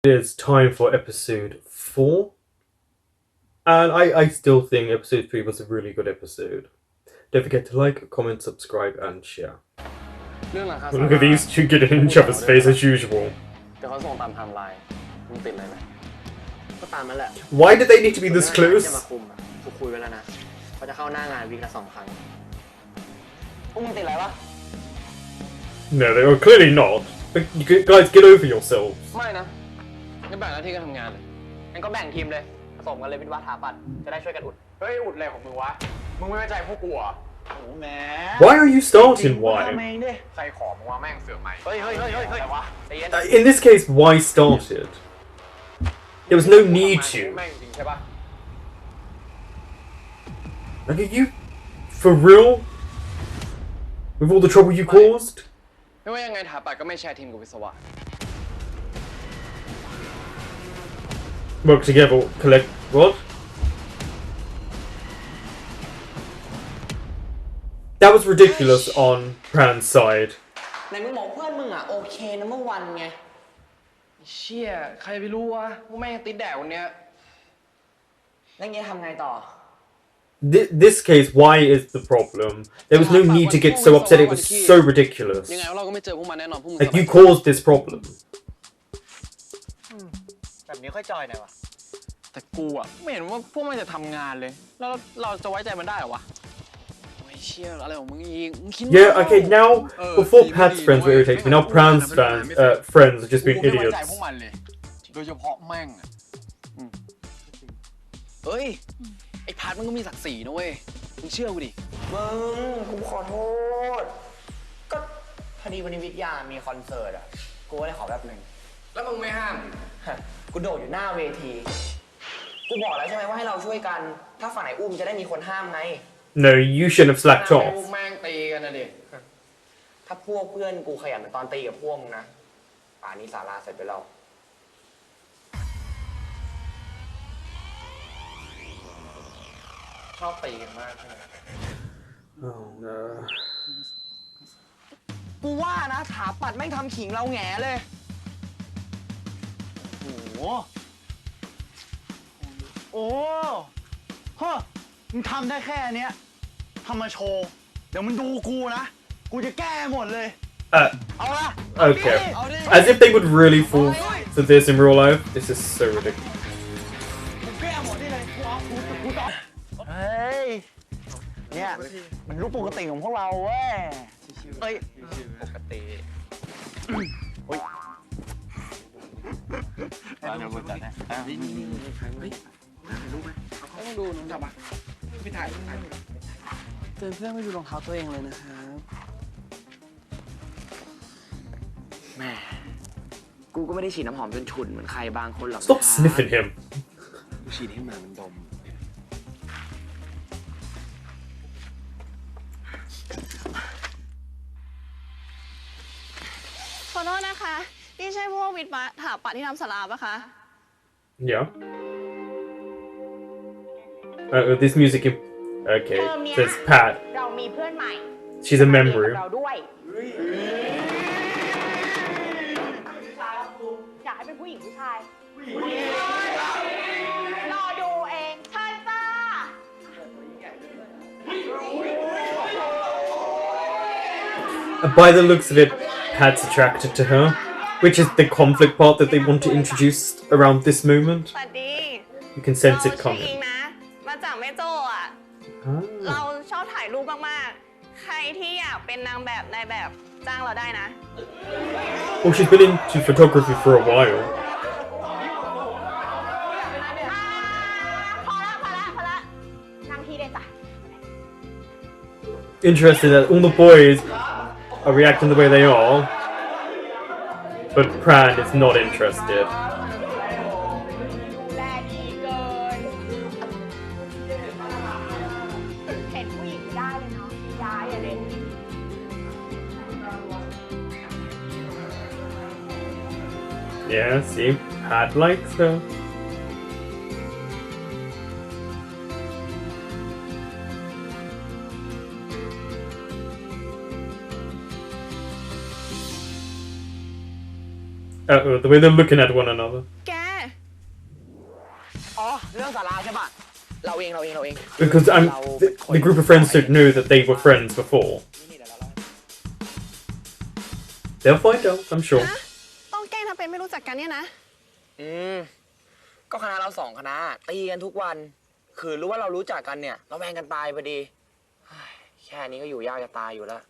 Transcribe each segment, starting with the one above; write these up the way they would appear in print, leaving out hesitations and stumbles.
It is time for episode 4. And I still think episode 3 was a really good episode. Don't forget to like, comment, subscribe, and share. Look at these two getting in each other's face as usual. Why did they need to be this close? No, they were clearly not. But you guys, get over yourselves. งั้นแบ่งหน้าที่กันทำงานเลยงั้นก็แบ่งทีมเลยผสมกันเลยวิทย์วาถาปัดจะได้ช่วยกันอุดเฮ้ยอุดอะไรของมึงวะมึงไม่ไว้ใจพวกกูอ่ะโอ้แหม Why are you starting? Why? ใครขอมึงว่าแม่งเสือกใหม่เฮ้ยอะไรวะใจเย็น In this case, why started? There was no need to. แม่งจริงใช่ปะ Like, are you for real? With all the trouble you caused? ไม่ว่ายังไงถาปัดก็ไม่แชร์ทีมกับวิศวะ Work together, collect what? That was ridiculous on Pran's side. ไหนมึงบอกเพื่อนมึงอ่ะโอเคนะเมื่อวันไง เชี่ยใครไปรู้วะว่าแม่งติดแดกวันเนี้ย แล้วเงี้ยทำไงต่อ This case, why is the problem? There was no need to get so upset, it was so ridiculous. ยังไงเราก็ไม่เจอพวกมันแน่นอนพวกมึง Like, you caused this problem. แบบนี้ค่อยจอยหน่อยวะ แต่กูอ่ะไม่เห็นว่าพวกมันจะทำงานเลยแล้วเราจะไว้ใจมันได้เหรอวะโอ้ยเชี่ยอะไรของมึงอีกมึงคิด Yeah, okay, now, before Pat's friends were irritating me, now Pran's friends have just been กูไม่ไว้ idiots. ใจพวกมันเลยโดยเฉพาะแม่งอ่ะเฮ้ยไอ้พัดมันก็มีศักดิ์ศรีนะเว้ยมึงเชื่อกูดิ มึงกูขอโทษก็พอดีวันนี้วิทยามีคอนเสิร์ตอ่ะกูก็เลยขอแบบหนึ่ง แล้วมึงไม่ห้าม กูโดดอยู่หน้าเวทีกูบอกแล้วใช่ไหมว่าให้เราช่วยกันถ้าฝั่งไหนอุ้มจะได้มีคนห้ามไง No, you shouldn't have slacked พว off. กแม่งตีกันนะดิ ถ้าพวกเพื่อนกูขยันเหมือนตอนตีกับพวกมึงนะป่านนี้ศาลาเสร็จไปแล้ว ชอบตีกันมากใช่ไหม Oh no. กูว่านะถาปัดแม่งทำขิงเราแง่เลย โอ้โห โอ้เฮ้อมึงทำได้แค่เนี้ยทำมาโชว์ เดี๋ยวมันดูกูนะ กูจะแก้หมดเลย เอาละ Okay. As if they would really fall for this in real life. This is so ridiculous. กูแก้หมดนี่เลย กูเอากูต่อเฮ้ย เนี่ย มันรู้ปกติของพวกเราเว้ยเฮ้ย ปกติ เฮ้ยเดี๋ยวกูจัดนะ ต้องดูน้องจับอ่ะไม่ถ่ายเตือนเพื่อนไม่ดูรองเท้าตัวเองเลยนะครับแม่ กูก็ไม่ได้ฉีดน้ำหอมจนฉุนเหมือนใครบางคนหรอก Stop sniffing him. กูฉีดให้มามันดมขอโทษนะคะ นี่ใช่พวกวิทย์วะถาปัดที่ทำสลาปะคะ Yeah. This music. Okay. Says Pat. เรามีเพื่อนใหม่ She's a member. เราด้วยอยากให้เป็นผู้หญิงผู้ชายรอดูเองใช่จ้า By the looks of it, Pat's attracted to her, which is the conflict part that they want to introduce around this moment. สวัสดี You can sense it เราชื่ออิง coming. นะ มาจากแม่โจ้อะเราชอบถ่ายรูปมากๆ ใครที่อยากเป็นนางแบบนายแบบจ้างเราได้นะ Well, she's been into photography for a while. พอละนั่งที่เลยจ้ะ Interesting that all the boys are reacting the way they are, but Pran is not interested. ดูแลดีเกินเห็นผู้หญิงได้เลยเนาะย้ายอะไร Yeah, see, Pat likes her. The way they're looking at one another. แก อ๋อ เรื่องสาราใช่ปะเราเอง Because the group of friends don't know that they were friends before. นี่เดี๋ยวเราเล่า They'll find out, I'm sure. ฮะ ต้องแกล้งทำเป็นไม่รู้จักกันเนี่ยนะ ก็คณะเราสองคณะตีกันทุกวัน คือรู้ว่าเรารู้จักกันเนี่ย เราแวงกันตายพอดีเฮ้ยแค่นี้ก็อยู่ยากจะตายอยู่แล้ว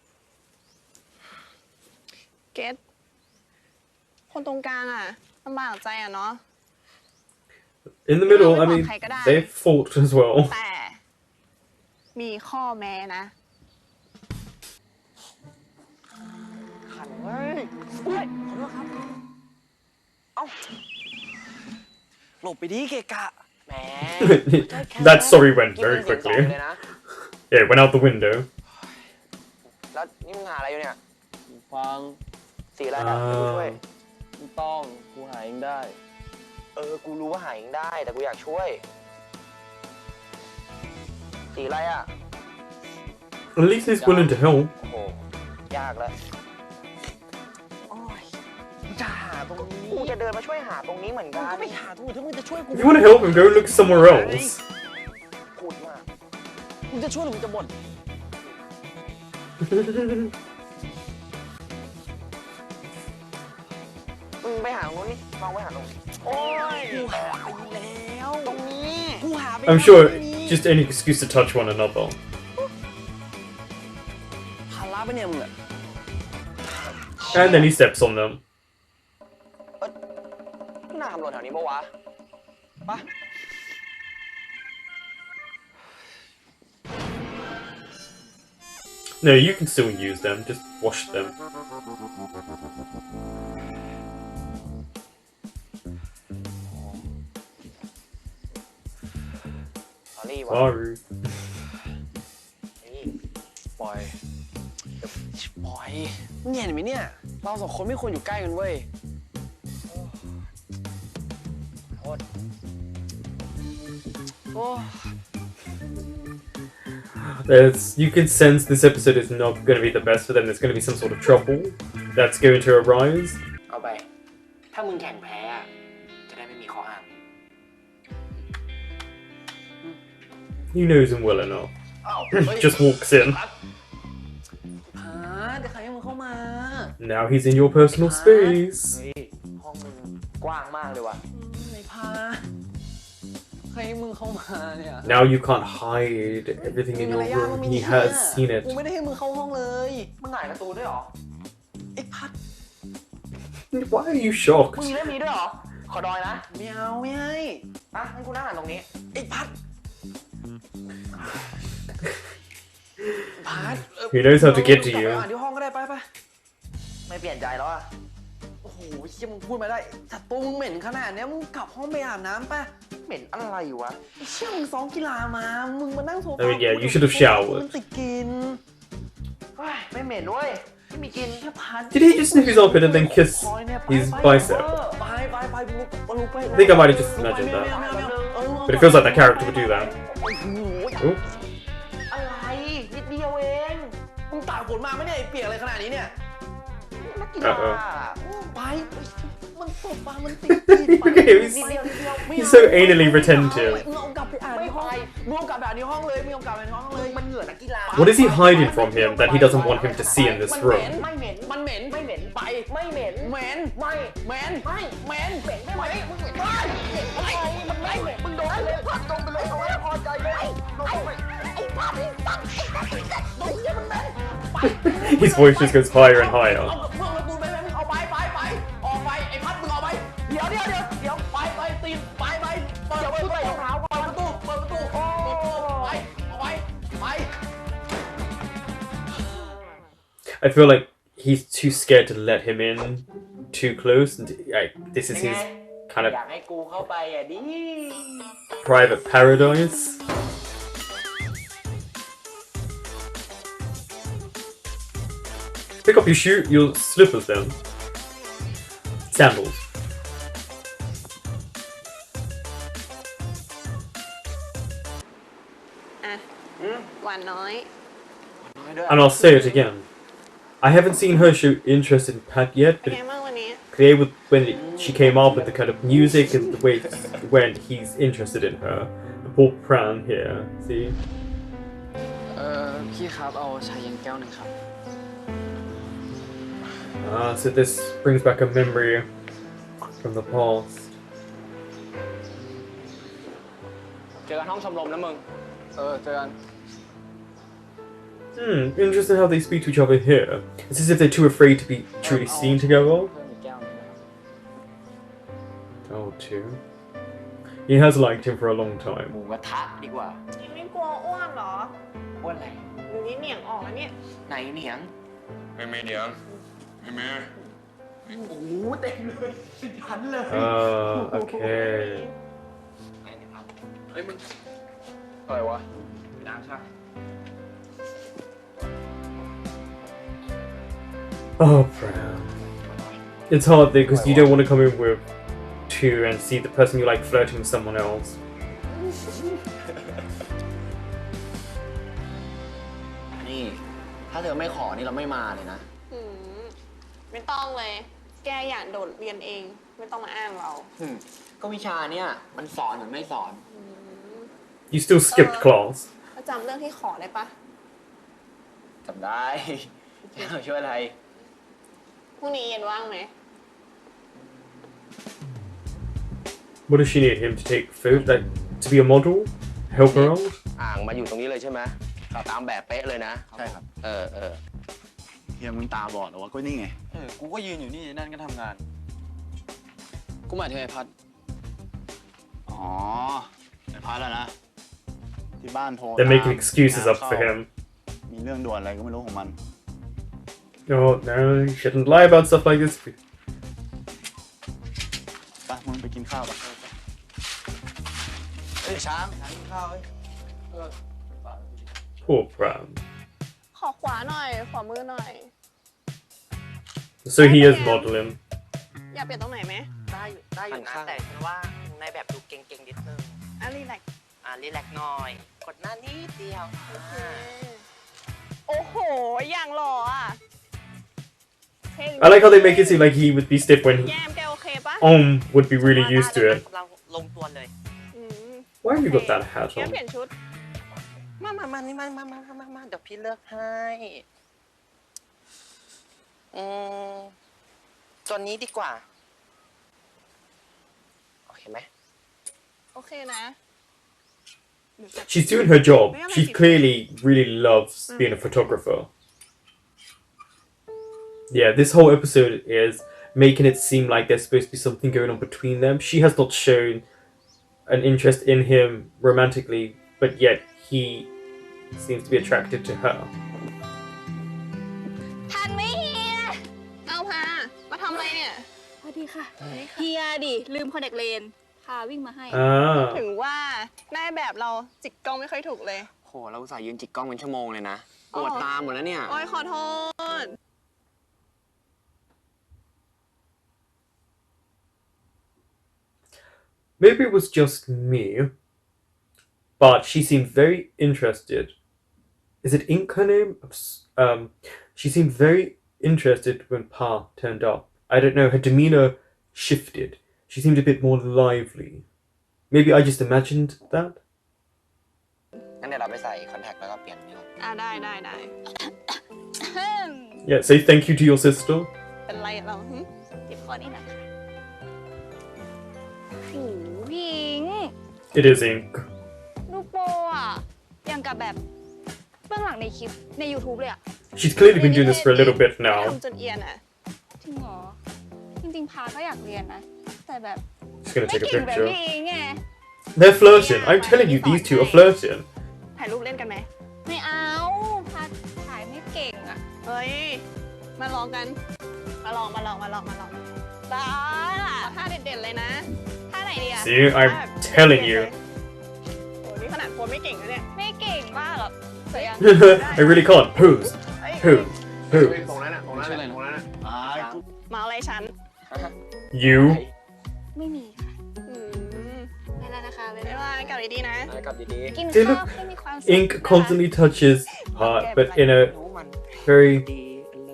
เกตคนตรงกลางอะลำบากใจอะเนาะ In the middle, I mean, they fought as well. แต่ มีข้อแม้นะ ขันเว้ยอุ้ยขอโทษครับ เอ้า หลบไปดิเกะกะ แหม That story went very กินเสียงสอง quickly. เลยนะ Yeah, it went out the window. แล้วนี่มึงหาอะไรอยู่เนี่ย ฟัง สีอะไรนะเดี๋ยวกูช่วย ไม่ต้องกูหาเองได้ กูรู้ว่าหาเองได้ แต่กูอยากช่วย สีอะไรอ่ะ At least he's willing to help. โอ้โห ยากแล้ว โอ้ยกูจะหาตรงนี้ กูจะเดินมาช่วยหาตรงนี้เหมือนกัน ก็ไปหาตรงอื่นถ้ามึงจะช่วยกู If you want to help him, go look somewhere else. พูดมาก มึงจะช่วยหรือมึงจะบ่น มึงไปหาตรงนู้นนี่ลองไปหาตรงนี้ โอ้ย กูหาไปแล้ว ตรงนี้ กูหาไป I'm sure just any excuse to touch one another. ภาระปะเนี่ยมึงอะ And then he steps on them. หน้าตำรวจแถวนี้ปะวะปะ No, you can still use them, just wash them. สอรี่วะ Sorry. นี่ ปล่อยมึงเห็นไหมเนี่ย เราสองคนไม่ควรอยู่ใกล้กันเว้ย โทษ โอ้ You can sense this episode is not going to be the best for them. There's going to be some sort of trouble that's going to arise. เอาไป ถ้ามึงแข่งแพ้อะจะได้ไม่มีข้ออ้าง He knows him well enough. อ้าว Just walks in. พาเดี๋ยวใครให้มึงเข้ามา Now he's in your personal space. เฮ้ย ห้องมึงกว้างมากเลยว่ะ ไอ้พาใครให้มึงเข้ามาเนี่ย Now you can't hide everything in your room. He has seen it. กูไม่ได้ให้มึงเข้าห้องเลย มึงอ่านการ์ตูนด้วยเหรอ ไอ้พัด Why are you shocked? มึงมีเล่มนี้ด้วยเหรอ ขอดอยนะ ไม่เอาไม่ให้ อ่ะงั้นกูนั่งอ่านตรงนี้ ไอ้พัดพัด He knows how to get to กลับไป you. อ่านที่ห้องก็ได้ไป ไม่เปลี่ยนใจแล้วอ่ะ โอ้โหเชี่ยมึงพูดมาได้จัดตัวมึงเหม็นขนาดเนี้ยมึงกลับห้องไปอาบน้ำไป เหม็นอะไรวะ ไอ้เชี่ยมึงซ้อมกีฬามา มึงมานั่งโซฟา I mean, yeah, you should have showered. มันติดกลิน เฮ้ย ไม่เหม็นเว้ย ไม่มีกิน แค่พัด Did he just sniff his armpit and then kiss his bicep? ไปมึงไป I think I might have just imagined that. But it feels like that character would do that. โอ้โห Oh. อะไร นิดเดียวเอง มึงตากฝนมาไหมเนี่ยไอ้เปียกอะไรขนาดนี้เนี่ย นักกีฬา ไปมันโซฟามันติดกลินไป Look at him, he's so anally retentive. มึงเอากลับไปอ่านในห้องมึงเอากลับไปอ่านในห้องเลยมึงเอากลับไปในห้องเลย มันเหงื่อนักกีฬา What is he hiding from him that he doesn't want him to see in this room? ไม่เหม็น มันเหม็น ไม่เหม็น ไป ไม่เหม็น เหม็น ไม่ เหม็น ไม่ เหม็น เหม็นไม่ไหวมึงเหม็นไม่อะไรมันไม่เหม็นมึงโดนเลยพัดลงไปเลยเอาไว้พอใจเลยลงไปไอ้พัดไอ้สัตว์ไอ้สัตว์ไอ้สัตว์โดนเยี่ยมันแม่น His voice just goes higher and เอา higher. มึงเอาตูนไปไหมมึงเอาไปออกไปไอ้พัดมึงเอาไปเดี๋ยวไปตีนไปเปิดประตูไปออกไป I feel like he's too scared to let him in too close. And this is his kind อยา of กให้กูเข้าไปอ่ะดิ private paradise. Pick up your slippers then. Sandals. อ่ะ หวานน้อย And I'll say it again. I haven't seen her show interest in Pat yet, เป็น but ไงบ้างวันนี้ clear with she came up with the kind of music and the way when he's interested in her. Poor Pran here, see? พี่ครับเอาชาเย็นแก้วหนึ่งครับ So this brings back a memory from the past. เจอกันห้องชมรมนะมึง เจอกัน Interesting how they speak to each other here. It's as if they're too afraid to be truly seen together. เพิ่มอีกแก้วหนึงนะครับ Oh, two. He has liked him for a long ห time. มูกระทะดีกว่า นี่ไม่กลัวอ้วนเหรอ อ้วนอะไร หนูนี่เหนียงออกแล้วเนี่ย ไหนเหนียง ไม่มีเนียงไม่มี โอ้โหเต็มเลยพันเลย Okay. ไหนเนี่ยครับเฮ้ยมึงอะไรวะน้ำใช่ Oh, Pran. It's hard though because you don't want to come in with two and see the person you like flirting with someone else. นี่ ถ้าเธอไม่ขอนี่เราไม่มาเลยนะ ไม่ต้องเลย แกอยากโดดเรียนเอง ไม่ต้องมาอ้างเรา ก็วิชาเนี่ยมันสอนหรือไม่สอน You still skipped class. แล้วจำเรื่องที่ขอได้ปะ จำได้จะเราช่วยอะไร พรุ่งนี้เย็นว่างไหม What does she need him to take food? Like to be a model? Help her out? อ่างมาอยู่ตรงนี้เลยใช่ไหมตามแบบเป๊ะเลยนะ ใช่ครับ เ เฮียมึงตาบอดเหรอวะก็นี่ไง กูก็ยืนอยู่นี่นั่นก็ทำงาน กูหมายถึงไอ้พัด อ๋อไอ้พัดแล้วนะ ที่บ้านโทร They're making excuses up for him. มีเรื่องด่วนอะไรก็ไม่รู้ของมัน Oh no, you shouldn't lie about stuff like this. ไปมึงไปกินข้าวปะ เอ้ยช้างกินข้าวเอ้ย Poor Pran. ขอขวาหน่อย ขวามือหน่อย So he is modeling. อยากเปลี่ยนตรงไหนไหม ได้อยู่นะแต่ฉันว่าในแบบดูเก่งๆนิดนึง อ่ะรีแลกซ์ รีแลกซ์หน่อย กดหน้านิดเดียว โอ้โห อย่างหล่ออ่ะ I like how they make it seem like he would be stiff when แยมแกโอเคปะ would be really used to it. กำลังลงตัวเลย อืม Why have you got that hat แก on? เปลี่ยนชุด มานี่มาเดี๋ยวพี่เลือกให้ตัวนี้ดีกว่า โอเคไหม โอเคนะ She's doing her job. She clearly really loves being a photographer. Yeah, this whole episode is making it seem like there's supposed to be something going on between them. She has not shown an interest in him romantically, but yet he seems to be attracted to her. ทันไหมเฮีย เอาพา มาทำอะไรเนี่ย สวัสดีค่ะ เฮียดิ ลืมคอนแทคเลนส์พาวิ่งมาให้ ถึงว่าได้แบบเราจิกกล้องไม่ค่อยถูกเลย โหเราอุตส่าห์ยืนจิกกล้องเป็นชั่วโมงเลยนะ ปวดตาหมดแล้วเนี่ย โอ้ยขอโทษ Maybe it was just me, but she seemed very interested. Is it Ink her name? She seemed very interested when Pa turned up. I don't know, her demeanor shifted. She seemed a bit more lively. Maybe I just imagined that? งั้นเดี๋ยวเราไปใส่คอนแทคแล้วก็เปลี่ยนนี่ก่อน ได้ Yeah, say thank you to your sister. เป็นไรเราหึ ติดคอนี่นะโอ้โหพี่อิง It is Ink. ลูกโปอ่ะอย่างกับแบบเบื้องหลังในคลิปใน YouTube เลยอ่ะ She's clearly been doing this for a little bit now. ทำจนเอียนอ่ะ จริงเหรอ จริงๆ พาก็อยากเรียนนะ แต่แบบ Just gonna ไม่ take a เก่งแบบ picture. พี่อิงไง They're flirting. I'm telling you, these two are flirting. ถ่ายรูปเล่นกันไหม ไม่เอาพาถ่ายไม่เก่งอ่ะ เฮ้ย มาลองกัน มาลองบ้าท่าเด็ดๆเลยนะ ท่าไหนดีอะ See, I'm telling you. โอ้นี่ขนาดโพสไม่เก่งนะเนี่ย ไม่เก่งมากหรอกแต่ยัง I really can't. Pose. Pose. ฮ้ย Pose. ตรงนั้นน่ะตรงนั้นน่ะตรงนั้นน่ะ มาอะไรฉัน You. ไม่มีค่ะ อืม ไปแล้วนะคะไป ไม่ แล้ว ว่ากลับดีๆนะ ไปกลับดี กิน They ข้าว look- ให้มีความสุข Ink นะคะ constantly touches her, but in a รู้มัน very ดี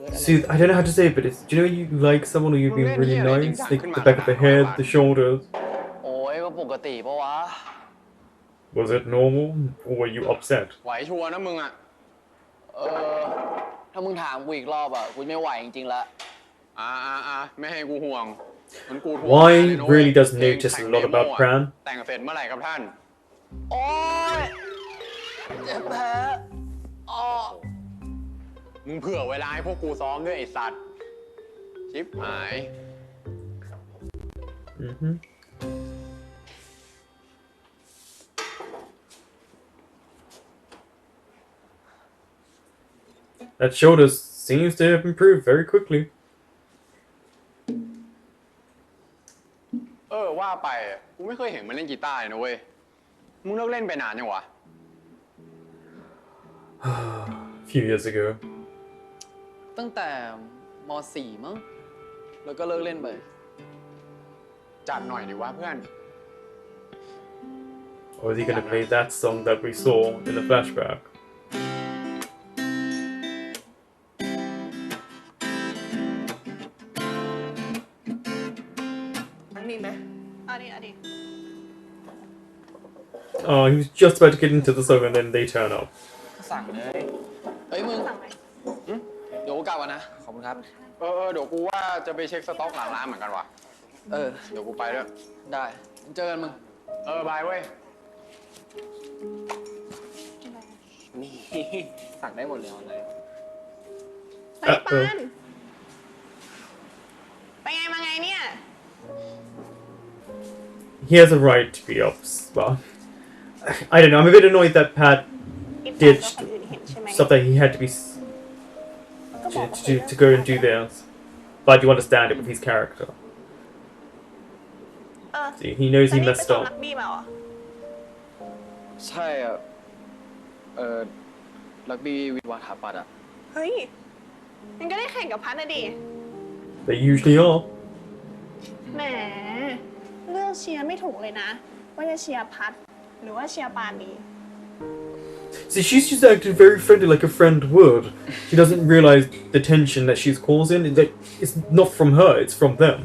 เลิศ See, I don't know how to say it, but it's, do you know you like someone or you've been really nice? Like the back of the head, the shoulders. โอ้ยก็ปกติปะวะ Was it normal or were you upset? ไหวชัวร์นะมึงอ่ะ ถ้ามึงถามกูอีกรอบอ่ะกูไม่ไหวจริงๆละไม่ให้กูห่วงมันกูทวง Why really does notice a lot about Pran? แต่งเสร็จเมื่อไหร่ครับท่าน โอ้ยเจ็บแผลมึงเผื่อเวลาให้พวกกูซ้อมด้วยไอ้สัตว์ ชิบหาย That shoulder seems to have improved very quickly. ว่าไปกูไม่เคยเห็นมันเล่นกีตาร์เลยนะเว้ย มึงเลิกเล่นไปนานยังวะ A few years ago. ตั้งแต่ม .4 มั้ง แล้วก็เลิกเล่นไป จัดหน่อยดิวะเพื่อน Or is he gonna play that song that we saw in the flashback? มีไหม เอาดิ Oh, he was just about to get into the song and then they turn up. สั่งเลย เฮ้ยมึง สั่งไหม เดี๋ยวกูกลับก่อนนะ ขอบคุณครับ เดี๋ยวกูว่าจะไปเช็คสต็อกหลังร้านเหมือนกันว่ะ เดี๋ยวกูไปด้วย ได้เจอกันมึง บายเว้ย นี่ สั่งได้หมดเลยออนไลน์ เฮ้ยปานไปไงมาไงเนี่ย He has a right to be upset. Well, I don't know. I'm a bit annoyed that Pat อีปาน ditched กับคนอื่นเห็นใช่ไหม stuff that he had to be to go and do this. But I do understand it with his character. See, he knows he แล้วนี่ไป messed ซ้อม up. รักบี้มาเหรอ ใช่อ่ะ รักบี้วิทย์วาถาปัตย์อ่ะ เฮ้ยมันก็ได้แข่งกับพัดนะดิ They usually are. แหมเลือกเชียร์ไม่ถูกเลยนะ ว่าจะเชียร์พัดหรือว่าเชียร์ปานดี See, she's just acting very friendly like a friend would. She doesn't realize the tension that she's causing. That it's not from her, it's from them.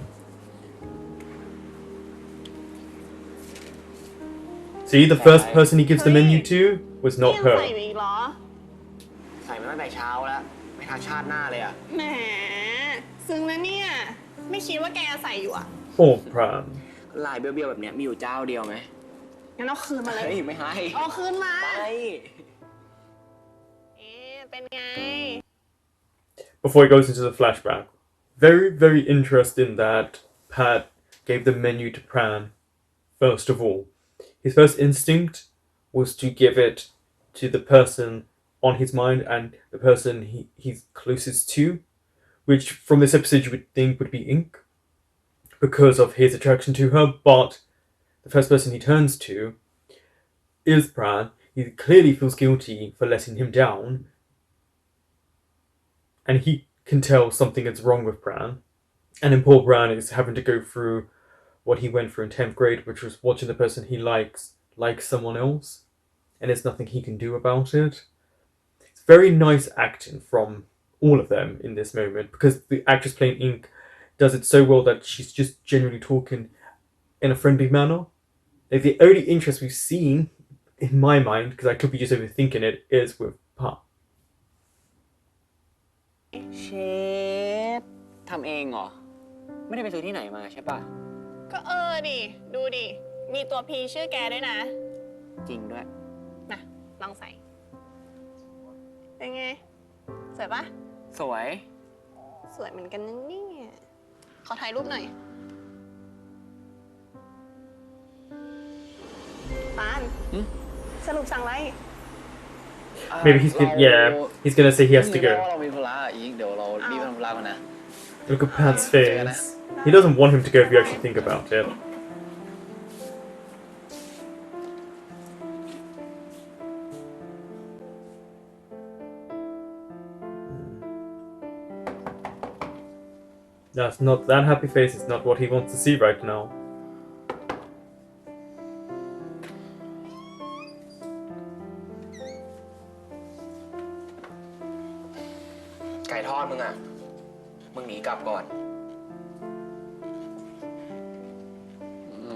See, the first person he gives the menu to was นี่ not ยังใส่ her. อยู่อีกเหรอ ใส่มาตั้งแต่เช้าแล้ว ไม่ทันชาติหน้าเลยอ่ะ แหมซึ้งนะเนี่ย ไม่คิดว่าแกจะใส่อยู่อ่ะ Poor Pran. ลายเบี้ยวๆแบบเนี้ยมีอยู่เจ้าเดียวไหม งั้นเอาคืนมาเลย เฮ้ย ไม่ให้ เอาคืนมา ไป เป็นไง Before he goes into the flashback, very, very interesting that Pat gave the menu to Pran first of all. His first instinct was to give it to the person on his mind and the person he's closest to, which from this episode you would think would be Ink because of his attraction to her, but the first person he turns to is Pran. He clearly feels guilty for letting him down, and he can tell something is wrong with Pran. And then poor Pran is having to go through what he went through in 10th grade, which was watching the person he likes like someone else, and there's nothing he can do about it. It's very nice acting from all of them in this moment, because the actress playing Ink does it so well that she's just generally talking in a friendly manner. Like, the only interest we've seen, in my mind, because I could be just overthinking it, is with Pat. เชฟทำเองเหรอ ไม่ได้ไปซื้อที่ไหนมาใช่ปะ ก็ดิ ดูดิ มีตัวพีชื่อแกด้วยนะ จริงด้วย นะลองใส่ เป็นไง สวยปะ สวย สวยเหมือนกันนะเนี่ย ขอถ่ายรูปหน่อย ปาน สรุปสั่งอะไร Maybe he's gonna say he has to พรุ่งนี้ go. เรามีธุระอีก เดี๋ยวเรารีบไปทำธุระกันนะ Look at Pat's face. He doesn't want him to go if you actually think about it. That's not that happy face is not what he wants to see right now. ไก่ทอดมึงอ่ะ มึงหนีกลับก่อน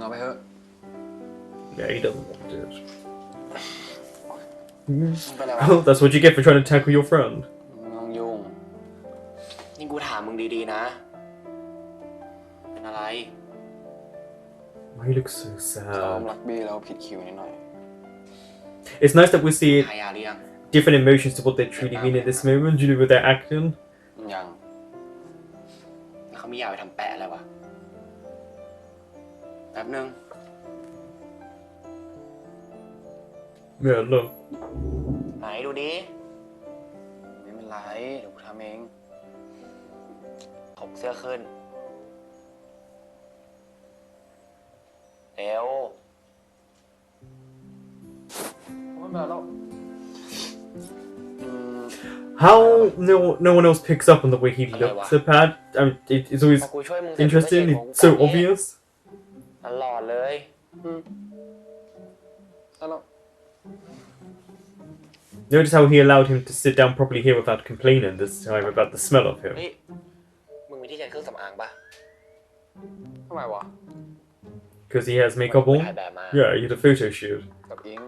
เอาไปเถอะ Yeah, he doesn't want it. มึงเป็นอะไรวะ Oh, that's what you get for trying to tackle your friend. มึงต้องยุ่ง นี่กูถามมึงดีๆนะ เป็นอะไร Why you look so ซ้อม sad. รักบี้แล้วผิดคิวนิดหน่อย It's nice that we see หายาหรือยัง different emotions to what they truly mean in this moment, you know, with their acting. ยัง แล้วเขามียาไปทำแปะอะไรวะ แป๊บนึง Yeah, look. ไหนดูดิ ไม่เป็นไรเดี๋ยวกูทำเอง ถกเสื้อขึ้น เร็ว ไม่เป็นไรแล้ว How no one else picks up on the way he looks at Pat. I mean, it's always พอกูช่วยมึงเสร็จ interesting. มึงก็ It's เช็ค so ของกูก่อนนี้ obvious. ตลอดเลย แล้ว Notice how he allowed him to sit down properly here without complaining this time about the smell of เฮ้ him. ย มึงมีที่ใช้เครื่องสำอางปะ ทำไมวะ Because he has makeup มึง on? ถ่ายแบบมา Yeah, he had a photo shoot. กับอิง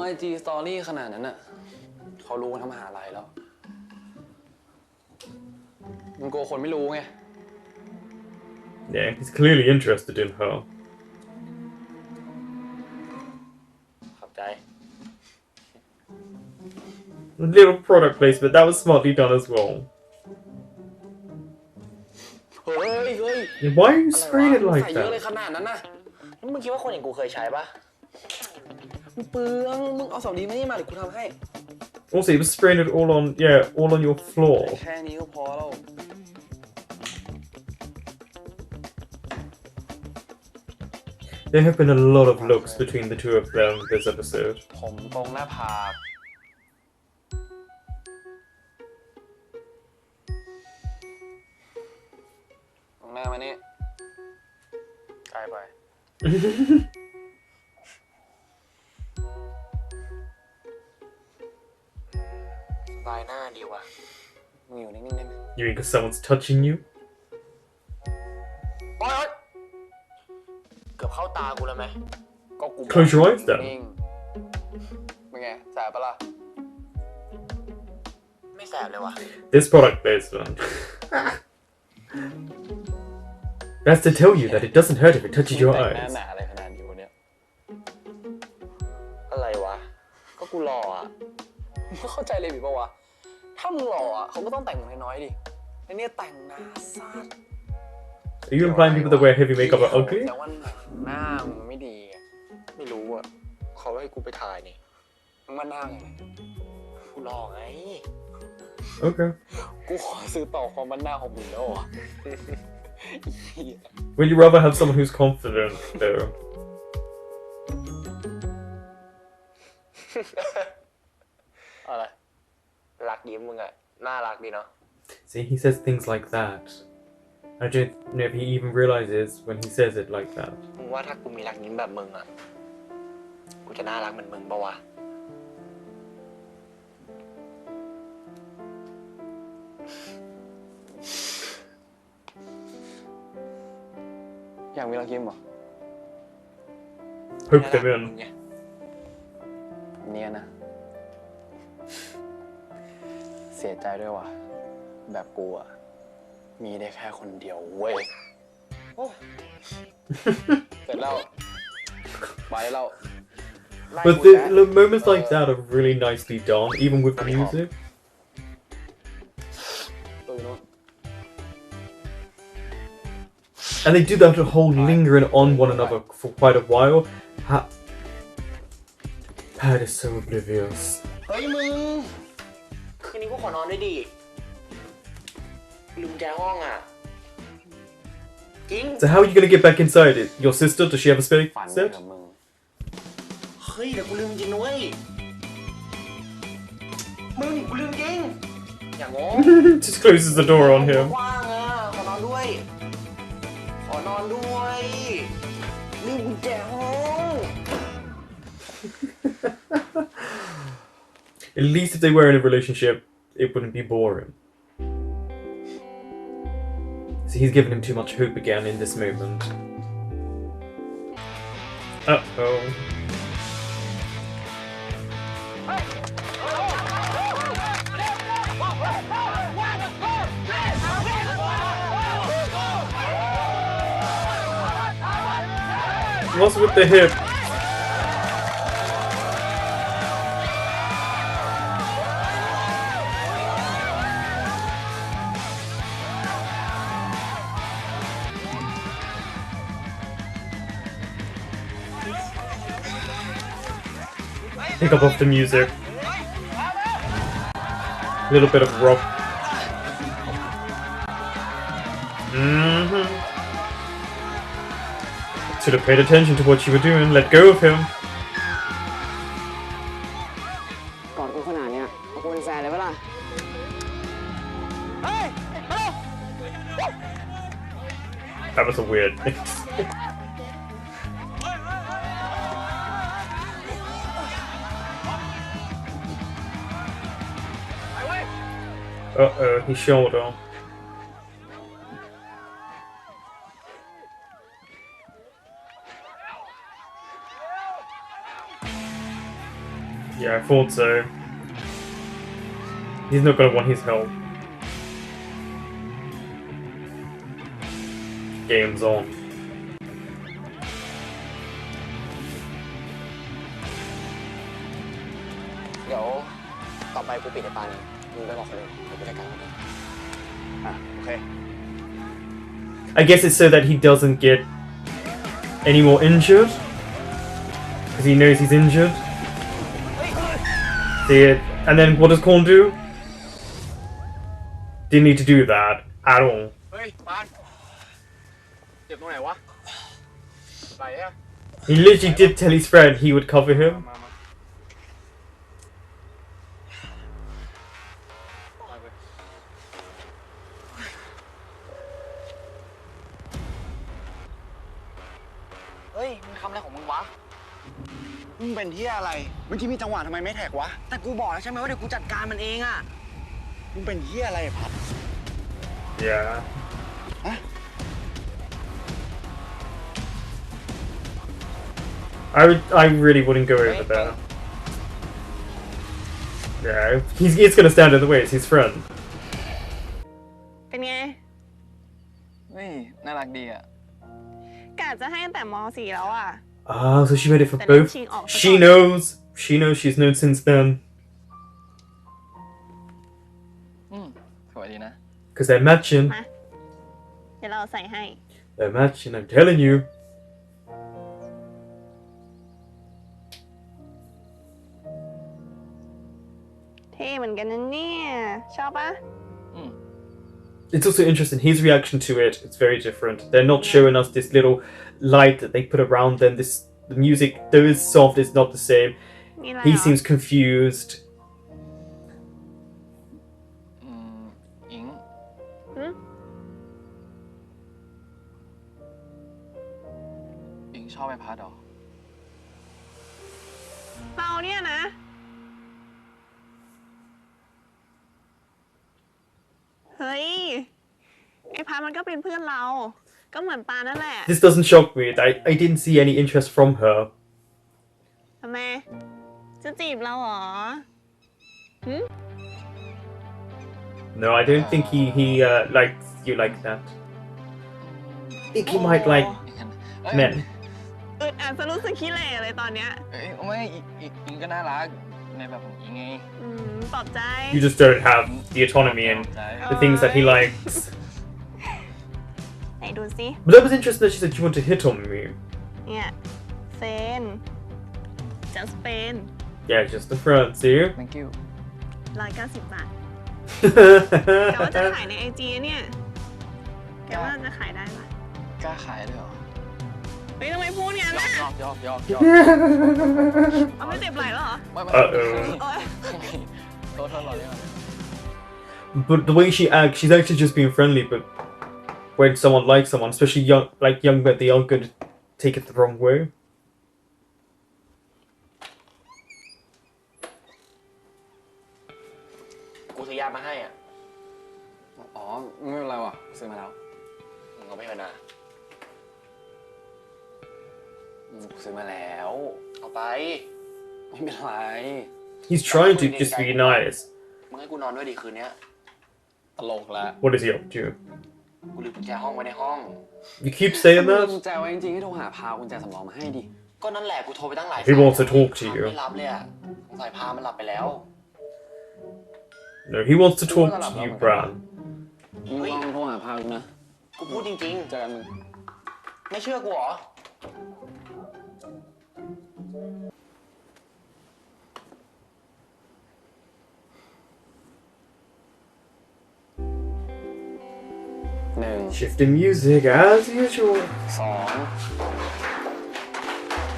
ไอจีสตอรี่ขนาดนั้นน่ะเขารู้กันทั้งมหาลัยแล้วมึงโกลัวคนไม่รู้ไง Yeah, he's clearly interested in her. ขอบใจ Little product placement, that was smartly done as well. เฮ้ย Yeah, why are you อะไร spraying it วะ like ใส่เยอะเลย that? ขนาดนั้นน่ะแล้วมึงคิดว่าคนอย่างกูเคยใช้ปะ มึงเปลืองมึงเอาสำลีมานี่มาเดี๋ยวกูทำให้ Also, he was spraying it all on, yeah, all on your floor. แค่นี้ก็พอแล้ว There have been a lot of looks between the two of them this episode. ผมตรงหน้าผากตรงหน้ามานี่ใกล้ไป ลายหน้าดีว่ะ มึงอยู่นิ่งๆได้ไหม You mean because someone's touching you? โอ๊ยเกือบเข้าตากูแล้วไหม ก็กู Close your eyes then. นิ่งเป็นไงแสบปะล่ะ ไม่แสบเลยว่ะ This product placement. That's to tell you that it doesn't hurt if it touches your แต่งหน้า eyes. หนาอะไรขนาดอยู่เนี่ย อะไรวะ ก็กูหล่ออ่ะ มึงเข้าใจเลยบิปะวะ ถ้ามึงหล่ออ่ะเขาก็ต้องแต่งน้อยๆดิไอ้เนี่ยแต่งหน้าซัด Are you implying people that wear heavy makeup are ugly? แต่ว่าหน้ามึงไม่ดีไง ไม่รู้อ่ะ เขาให้กูไปถ่ายนี่ มึงมาหน้าอย่างไร กูหล่อไง Okay. กูขอซื้อต่อความมันหน้าของมึงแล้วอ่ะ Would you rather have someone who's confident, though? อะไร รักยิ้มมึงอ่ะ น่ารักดีเนาะ See, he says things like that. I don't know if he even realizes when he says it like that. มึงว่าถ้ากูมีรักยิ้มแบบมึงอ่ะ กูจะน่ารักเหมือนมึงปะวะ อยากมีรักยิ้มเหรอ Poke them มึง in. ไง เนี่ยนะ เสียใจด้วยว่ะ แบบกูอ่ะ มีได้แค่คนเดียวเว้ยโอ้เสร็จแล้วไปแล้ว But the moments like that are really nicely done, even with the music. ตัวนู้น And they do that whole lingering on one another for quite a while. Pat is so oblivious. เฮ้ยมึง คืนนี้กูขอนอนด้วยดิ ลืมแจห้องอ่ะ จริง So how are you gonna get back inside it? Your sister, does she have a space ฝันไป set? เถอะมึง เฮ้ยเดี๋ยวกูลืมจริงนะเว้ย มึงกูลืมจริง อย่างงง Just closes the door on him. ว่างอ่ะ ขอนอนด้วย ขอนอนด้วย ลืมกุญแจห้อง At least if they were in a relationship, it wouldn't be boring. So he's given him too much hope again in this moment. Uh-oh. What's with the hip? Pick up off the music. A little bit of rock. Should have paid attention to what you were doing. Let go of him. กอดกูขนาดเนี้ยเอากูเป็นแฟนเลยปะล่ะ That was a weird thing. Uh-oh, his shoulder. Yeah, I thought so. He's not gonna want his help. Game's on. เดี๋ยวต่อไปกูปิดไอ้ปานมึงไปบอกคนอื่นเดี๋ยวกูจัดการมันเอง โอเค I guess it's so that he doesn't get any more injured. Because he knows he's injured. See it? And then what does Korn do? Didn't need to do that at all. เฮ้ยปานเจ็บตรงไหนวะไหลอะ He literally did tell his friend he would cover him. มาไป เฮ้ยมึงทำอะไรของมึงวะ มึงเป็นเหี้ยอะไร เมื่อกี้มีจังหวะทำไมไม่แท็กวะ แต่กูบอกแล้วใช่ไหมว่าเดี๋ยวกูจัดการมันเองอะ มึงเป็นเหี้ยอะไรพัด Yeah. Huh? I really wouldn't go over there. Yeah, he's gonna stand in the way. It's his friend. เป็นไง เฮ้ยน่ารักดีอะ กะจะให้ตั้งแต่ม .4 แล้วอ่ะ Ah, so she made it for Then both. she off the She top. knows. She knows. She's known since then. สวยดีนะ Because they're matching. มา เดี๋ยวเราใส่ให้ They're matching. I'm telling you. เท่เหมือนกันนะเนี่ย ชอบปะ It's also interesting. His reaction to it. It's very different. They're not showing us this little light that they put around them. The music, though is soft, is not the same. นี่อะไร He เหรอ seems confused. อิง หึ อิงชอบไอ้พัดเหรอ เราเนี่ยนะ เฮ้ย ไอ้พามันก็เป็นเพื่อนเรา ก็เหมือนปานั่นแหละ This doesn't shock me. I didn't see any interest from her. ทำไม จะจีบเราเหรอ No, I don't think he likes you like that. I think he might like เอ้ย men. อึดอัดซะรู้สึกขี้เหร่เลยตอนเนี้ย เอ้ยไม่อิงก็น่ารักในแบบของอิงไง ปลอบใจ You just don't have the autonomy and the things that he likes. ไหนดูสิ But that was interesting that she said you want to hit on me. เนี่ย เฟน just เฟน Yeah, just a friend, see? thank you 190 บาท แกว่าจะขายในไอจีเนี่ย แกว่าจะขายได้ปะ กล้าขายเลยเหรอ เฮ้ยทำไมพูดงั้น ยอ น่ะ มยอมยอม เอาไม่เจ็บไหล่แล้วเหรอ ไม่ Uh-oh. โอ๊ย โทษเราเนี่ย But the way she acts, she's actually just being friendly, but when someone likes someone, especially young men, they are going to take it the wrong way. อ่ะกูซื้อมาแล้ว เอาไป ไม่เป็นไร He's trying to just be nice. มึงให้กูนอนด้วยดิคืนเนี้ยตลกละ What is he up to? กูลืมกุญแจห้องไว้ในห้อง You keep saying กุญ that? แจไว้จริงๆให้โทรหาพากุญแจสำรองมาให้ดิ ก็นั่นแหละกูโทรไปตั้งหลาย He wants to talk to you. ไม่รับเลยอ่ะสงสัยพามันหลับไปแล้ว No, he wants to talk to you, Bran. มึงลองโทรหาพากูนะ กูพูดจริงๆเจอกันมึง ไม่เชื่อกูเหรอ 1 Shifting music as usual. 2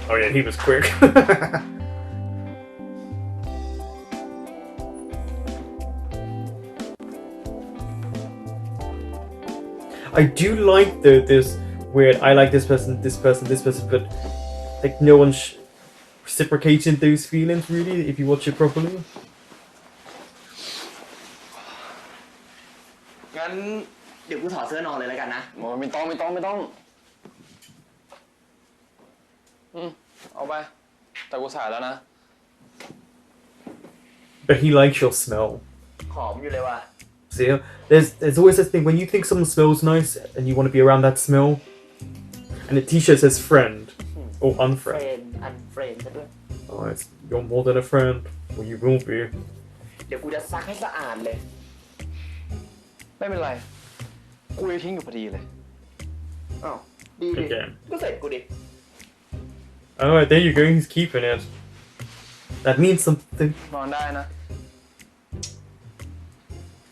Oh yeah, he was quick. I do like this weird. I like this person, but like no one's reciprocating those feelings really. If you watch it properly. งั้นเดี๋ยวกูถอดเสื้อนอนเลยแล้วกันนะไม่ต้องเอาไป แต่กูใส่แล้วนะ But he likes your smell. หอมอยู่เลยว่ะ See, there's always this thing when you think someone smells nice and you want to be around that smell, and the T-shirt says friend or unfriend. อันเฟรนซะด้วย Oh, you're more than a friend. Well, you will be. เดี๋ยวกูจะซักให้สะอาดเลย ไม่เป็นไร กูจะทิ้งอยู่พอดีเลย อ้าวดีดิ Again. ก็เสร็จกูดิ Alright, there you go. He's keeping it. That means something. นอนได้นะ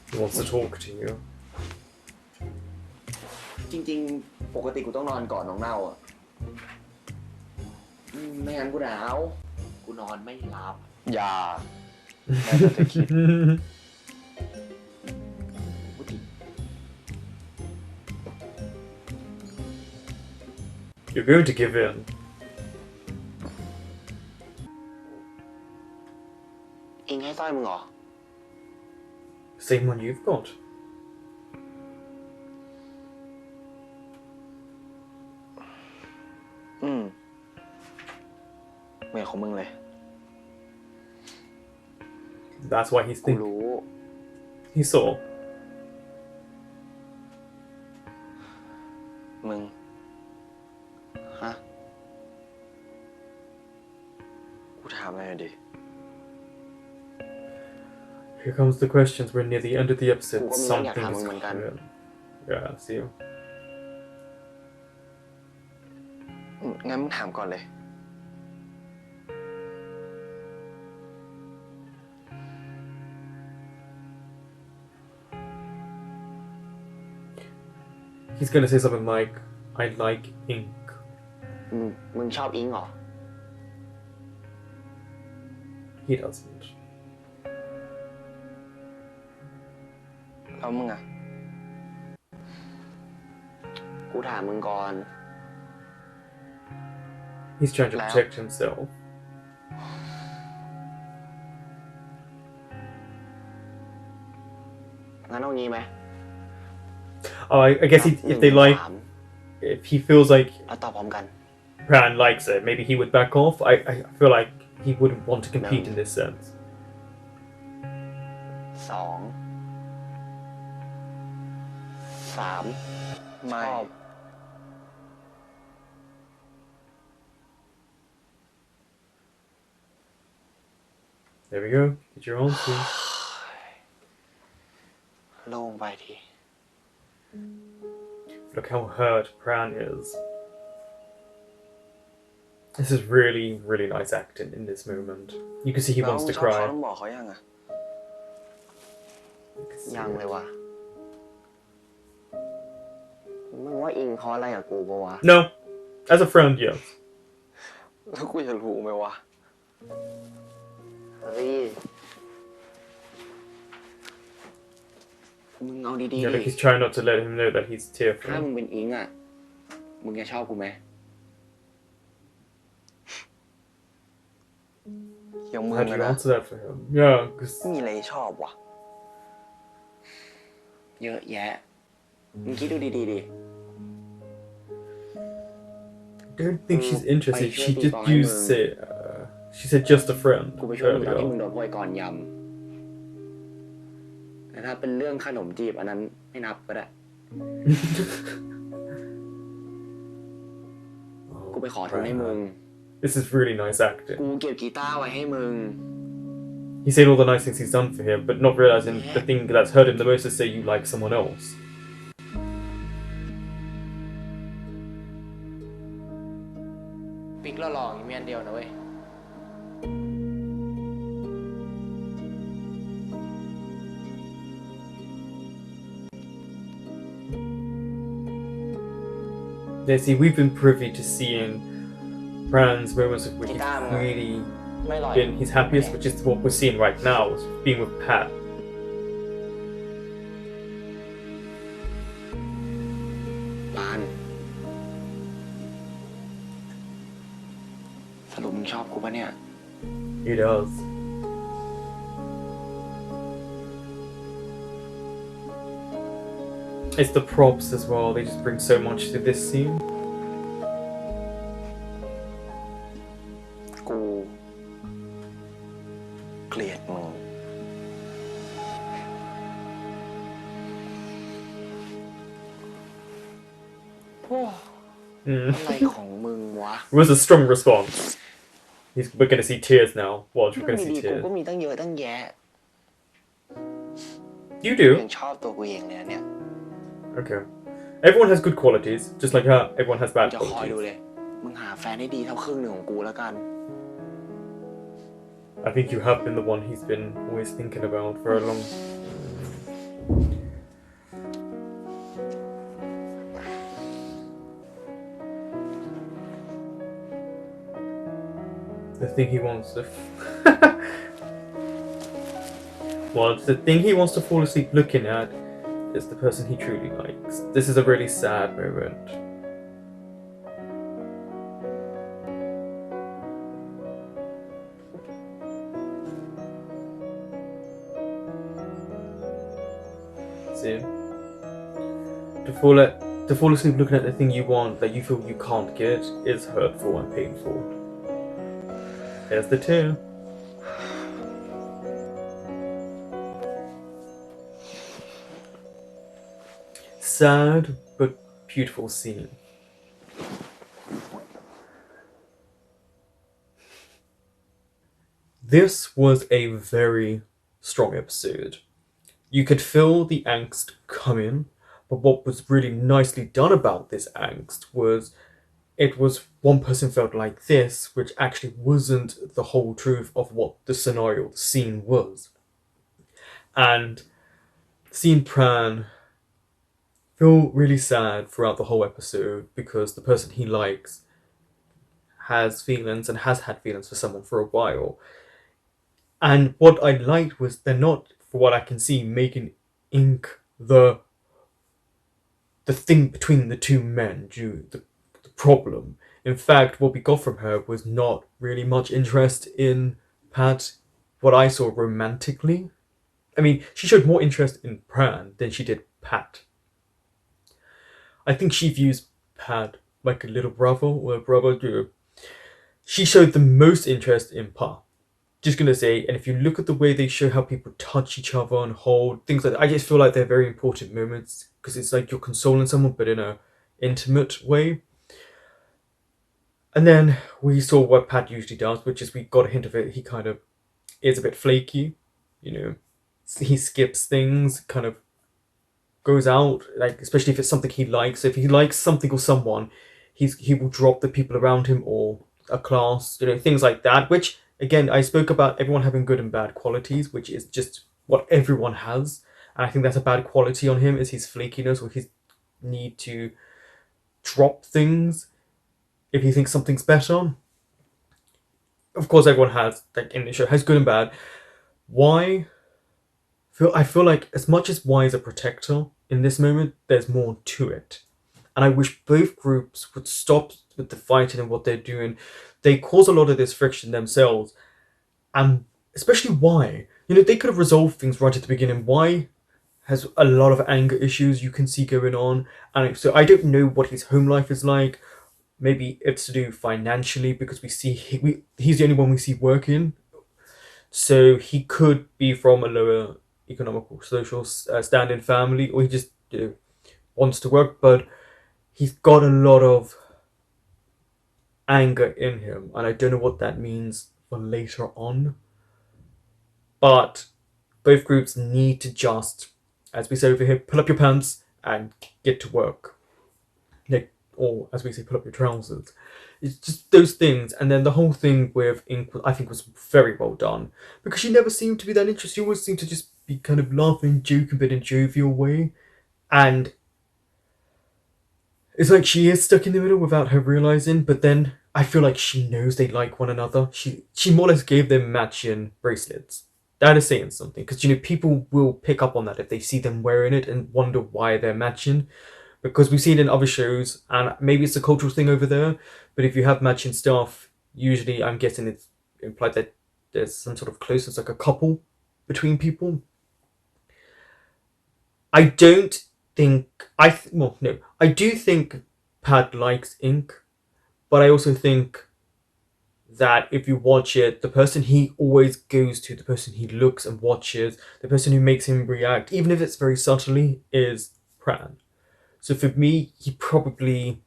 He wants to talk to you. จริงๆ ปกติกูต้องนอนก่อนน้องเน่าอ่ะไม่งั้นกูหนาว กูนอนไม่หลับ อย่า แม่จะคิด You're going to give in. อิงให้สร้อยมึงเหรอ Same one you've got. เหมือนของมึงเลย That's why he's กู thinking. รู้ He saw. มึง ฮะ กูถามอะไรหน่อยดิ Here comes the questions. We're near the end of the episode. Ủa, mình Something nhắc hả, is mình cần. clear. Yeah, see you. งั้นมึงถามก่อนเลย He's gonna say something like, I like ink. มึงชอบอิงเหรอ He doesn't. แล้วมึงอ่ะ กูถามมึงก่อน He's trying to Now. protect himself. งั้นเอางี้ไหม Oh, I guess if they like, ถาม if he feels like แล้วตอบพร้อมกัน Pran likes it, maybe he would back off. I feel like he wouldn't want to compete in this sense. 2 3 ไม่ ชอบ There we go. Get your answer. โล่งไปที Look how hurt Pran is. This is really, really nice acting in this moment. You can see he แล้ว wants to ชอบเขา cry. ต้องบอกเขายังอ่ะ You can see ยัง it. เลยว่ะ มึงว่าอิงเขาอะไรกับกูปะวะ No. As a friend, yes. แล้วกูจะรู้ไหมวะ เฮ้ย มึงเอาดี Yeah, ๆ like ดิ he's trying not to let him know that he's ถ้า tearful. มึงเป็นอิงอ่ะ มึงจะชอบกูไหม อย่างมึง How do อะ you นะ answer that for him? Yeah, because มีอะไรชอบวะ เยอะแยะ มึงคิดดูดีๆดิ don't think she's interested. Bye, She sure, just bye, used bye. it. She said just a friend กูไปช่วยมึงตอนที่ earlier. มึงโดนพวกไอ้กรยำแต่ถ้าเป็นเรื่องขนมจีบอันนั้นไม่นับก็ได้ กูไปขอโทษให้มึง This is really nice acting. กูเก็บกีตาร์ไว้ให้มึง He said all the nice things he's done for him, but not realizing the thing that's hurt him the most is say you like someone else. ปิกหล่อๆมีอันเดียวนะเว้ย Yeah, see, we've been privy to seeing Pran's moments of where he's really ไม่หล่อย been his happiest, which is what we're seeing right now, is being with Pat. ปานสรุปมึงชอบกูปะเนี่ย He does. It's the props as well, they just bring so much to this scene. กูเกลียดมึง อะไรของมึงวะ It was a strong response. We're gonna see tears now. Watch, we're เรื่อง gonna see ดีๆกู tears. ก็มีตั้งเยอะตั้งแยะ You ยั do? งชอบตัวกูเองเลยนะเนี่ย Okay. Everyone has good qualities, just like her, everyone has กู bad จะคอยดู qualities. เลย มึงหาแฟนให้ดีเท่าครึ่งหนึ่งของกูแล้วกัน I think you have been the one he's been always thinking about for a long. The thing he wants to. Well, the thing he wants to fall asleep looking at is the person he truly likes. This is a really sad moment. See? To fall asleep looking at the thing you want that you feel you can't get is hurtful and painful. There's the tear. Sad but beautiful scene. This was a very strong episode. You could feel the angst coming, but what was really nicely done about this angst was it was one person felt like this, which actually wasn't the whole truth of what the scenario, the scene was. And seeing Pran feel really sad throughout the whole episode because the person he likes has feelings and has had feelings for someone for a while. And what I liked was they're not, for what I can see, making ink the thing between the two men, the problem. In fact, what we got from her was not really much interest in Pat, what I saw romantically. I mean, she showed more interest in Pran than she did Pat. I think she views Pat like a little brother or a brother too. She showed the most interest in Pa. Just gonna say, and if you look at the way they show how people touch each other and hold things like that, I just feel like they're very important moments because it's like you're consoling someone but in a intimate way. And then we saw what Pat usually does, which is we got a hint of it. He kind of is a bit flaky, you know. He skips things, kind of goes out, like especially if it's something he likes. So if he likes something or someone, he will drop the people around him or a class, you know, things like that. Which again, I spoke about everyone having good and bad qualities, which is just what everyone has. And I think that's a bad quality on him is his flakiness or his need to drop things if he thinks something's better. Of course, everyone has, like in the show, has good and bad. I feel like as much as Y is a protector, in this moment, there's more to it. And I wish both groups would stop with the fighting and what they're doing. They cause a lot of this friction themselves. And especially Y. You know, they could have resolved things right at the beginning. Y has a lot of anger issues you can see going on. And so I don't know what his home life is like. maybe it's to do financially because he's the only one we see working, so he could be from a lower economical social standing family, or he just wants to work, but he's got a lot of anger in him, and I don't know what that means for later on. But both groups need to just, as we say over here, pull up your pants and get to work. Or as we say, pull up your trousers. It's just those things, and then the whole thing with Ink, I think, was very well done because she never seemed to be that interested. She always seemed to just be kind of laughing, joking, but in a jovial way, and it's like she is stuck in the middle without her realizing. But then I feel like she knows they like one another. She more or less gave them matching bracelets. That is saying something because people will pick up on that if they see them wearing it and wonder why they're matching. Because we've seen it in other shows, and maybe it's a cultural thing over there, but if you have matching stuff, usually I'm guessing it's implied that there's some sort of closeness, like a couple between people. I don't think I do think Pat likes Ink, but I also think that if you watch it, the person he always goes to, the person he looks and watches, the person who makes him react, even if it's very subtly, is Pran. So for me, he probably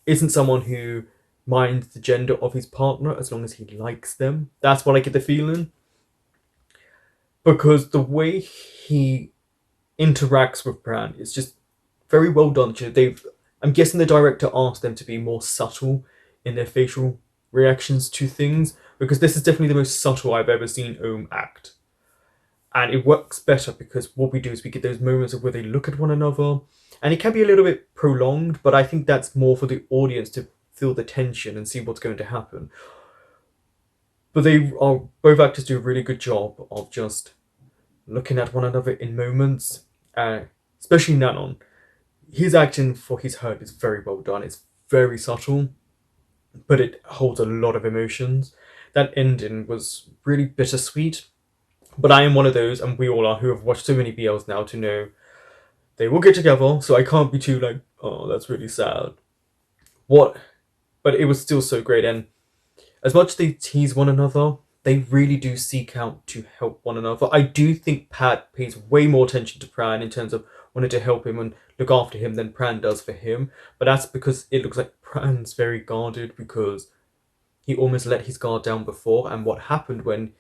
isn't someone who minds the gender of his partner as long as he likes them. That's what I get the feeling. Because the way he interacts with Pran is just very well done. I'm guessing the director asked them to be more subtle in their facial reactions to things, because this is definitely the most subtle I've ever seen Ohm act. And it works better because what we do is we get those moments of where they look at one another. And it can be a little bit prolonged, but I think that's more for the audience to feel the tension and see what's going to happen. But both actors do a really good job of just looking at one another in moments. Especially Nanon. His acting for his hurt is very well done. It's very subtle, but it holds a lot of emotions. That ending was really bittersweet. But I am one of those, and we all are, who have watched so many BLs now to know they will get together, so I can't be too like, oh, that's really sad. But it was still so great, and as much as they tease one another, they really do seek out to help one another. I do think Pat pays way more attention to Pran in terms of wanting to help him and look after him than Pran does for him, but that's because it looks like Pran's very guarded because he almost let his guard down before, and what happened when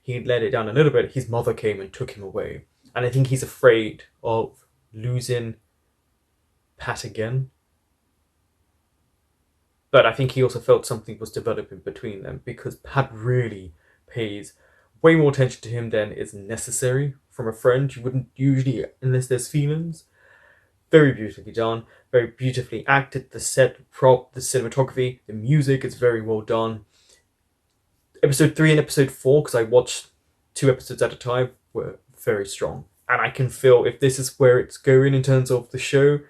he let it down a little bit, his mother came and took him away. And I think he's afraid of losing Pat again. But I think he also felt something was developing between them because Pat really pays way more attention to him than is necessary from a friend. You wouldn't usually, unless there's feelings. Very beautifully done, very beautifully acted. The set, prop, the cinematography, the music is very well done. Episode 3 and episode 4, because I watched 2 episodes at a time, were very strong. And I can feel if this is where it's going in terms of the show,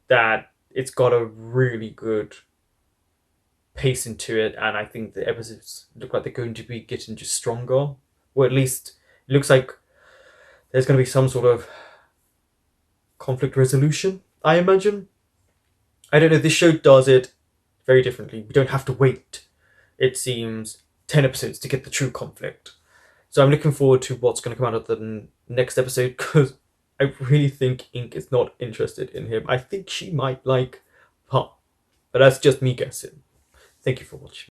that it's got a really good pace into it. And I think the episodes look like they're going to be getting just stronger. Or at least it looks like there's going to be some sort of conflict resolution, I imagine. I don't know, this show does it very differently. We don't have to wait, it seems, 10 episodes to get the true conflict. So I'm looking forward to what's going to come out of the next episode, because I really think Ink is not interested in him. I think she might like Pop, but that's just me guessing. Thank you for watching.